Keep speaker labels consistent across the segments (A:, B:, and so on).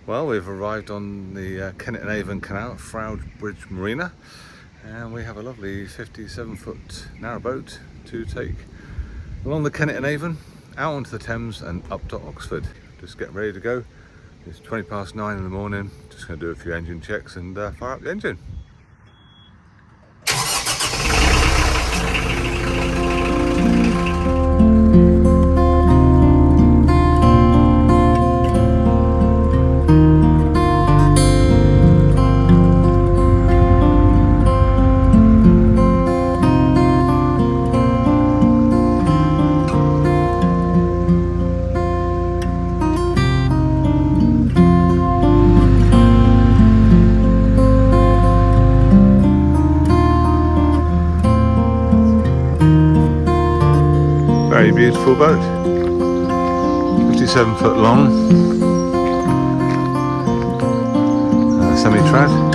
A: Well, we've arrived on the Kennet and Avon Canal at Bridge Marina, and we have a lovely 57-foot narrowboat to take along the Kennet and Avon, out onto the Thames and up to Oxford. Just getting ready to go. It's 9:20 in the morning. Just going to do a few engine checks and fire up the engine. Very beautiful boat, 57 foot long, semi-trad.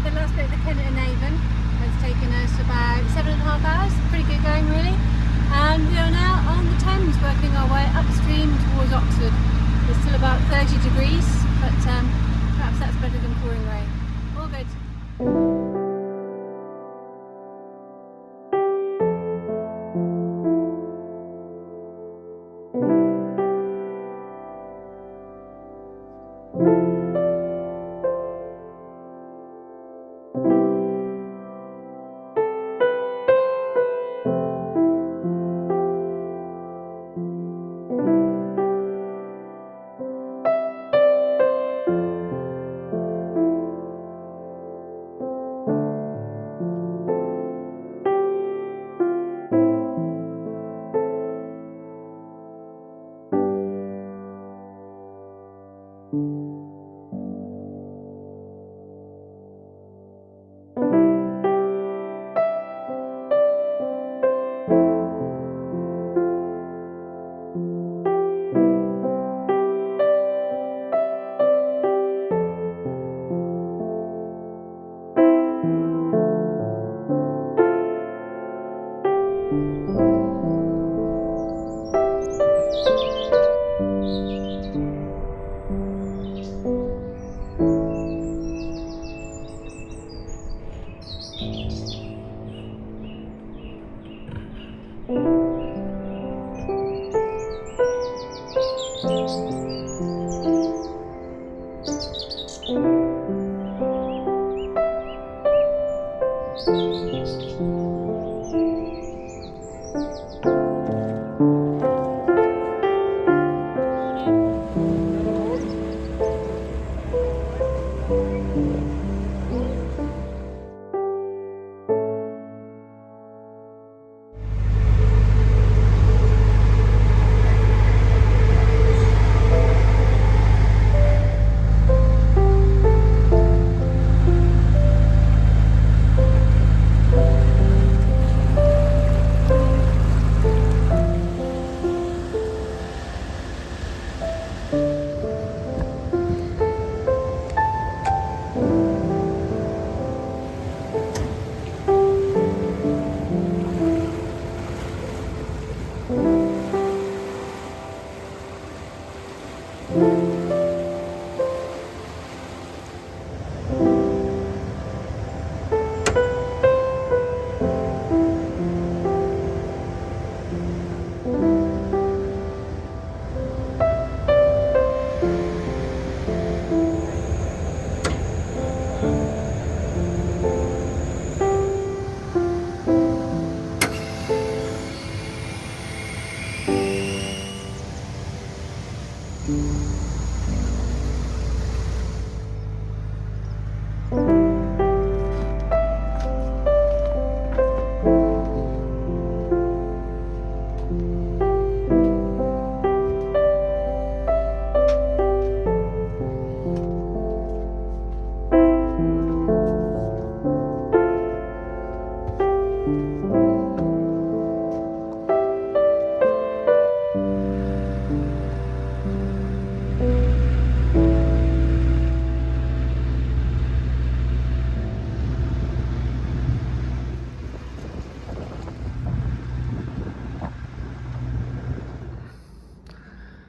B: The last bit of the Kennet and Avon has taken us about 7.5 hours, pretty good going really, and we are now on the Thames working our way upstream towards Oxford. It's still about 30 degrees, but perhaps that's better than pouring rain. All good.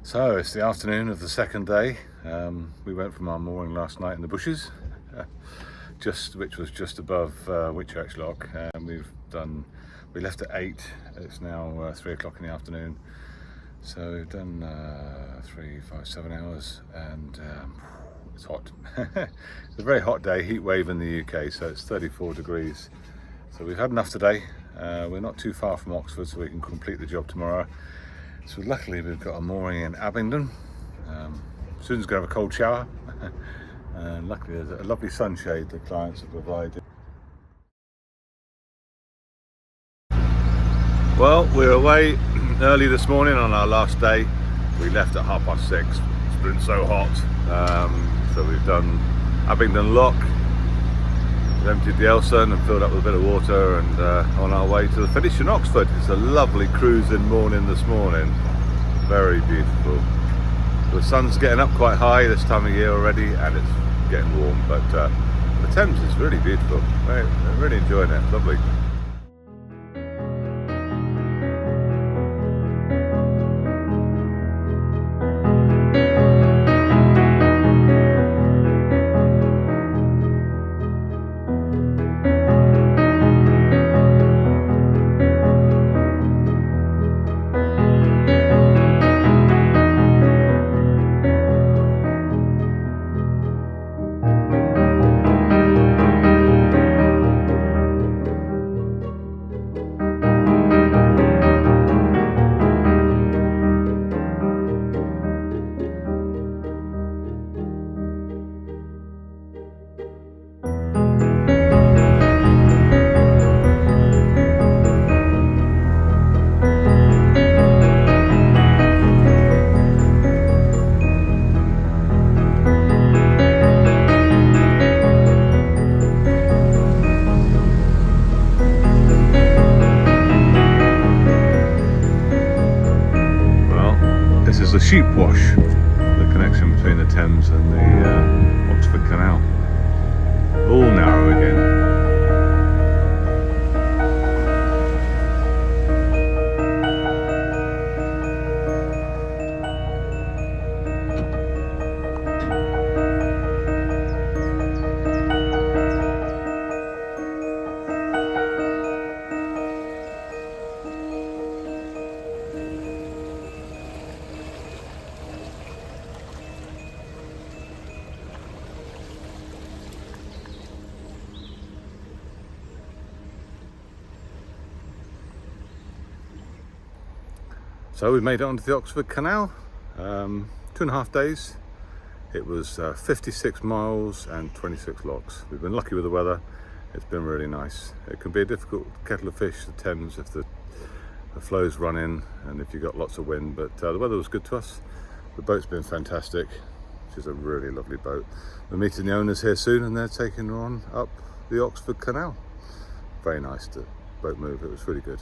A: So it's the afternoon of the second day. We went from our mooring last night in the bushes, which was just above Whitchurch Lock, and we left at 8. It's now 3 o'clock in the afternoon, so we've done 3, 5, 7 hours, and it's hot. It's a very hot day, heat wave in the UK, so it's 34 degrees. So we've had enough today. We're not too far from Oxford, so we can complete the job tomorrow. So luckily we've got a mooring in Abingdon. Susan's going to have a cold shower. And luckily there's a lovely sunshade the clients have provided. Well, we're away early this morning on our last day. We left at 6:30. It's been so hot. So we've done Abingdon Lock. We've emptied the Elson and filled up with a bit of water, and on our way to the finish in Oxford. It's a lovely cruising morning this morning. Very beautiful. The sun's getting up quite high this time of year already, and it's getting warm, but the Thames is really beautiful. I'm really enjoying it. Lovely. The sheep wash, the connection between the Thames and the Oxford Canal, all narrow again. So we made it onto the Oxford Canal, 2.5 days. It was 56 miles and 26 locks. We've been lucky with the weather. It's been really nice. It can be a difficult kettle of fish, the Thames, if the flows run in and if you've got lots of wind, but the weather was good to us. The boat's been fantastic. She's a really lovely boat. We're meeting the owners here soon and they're taking her on up the Oxford Canal. Very nice to boat move, it was really good.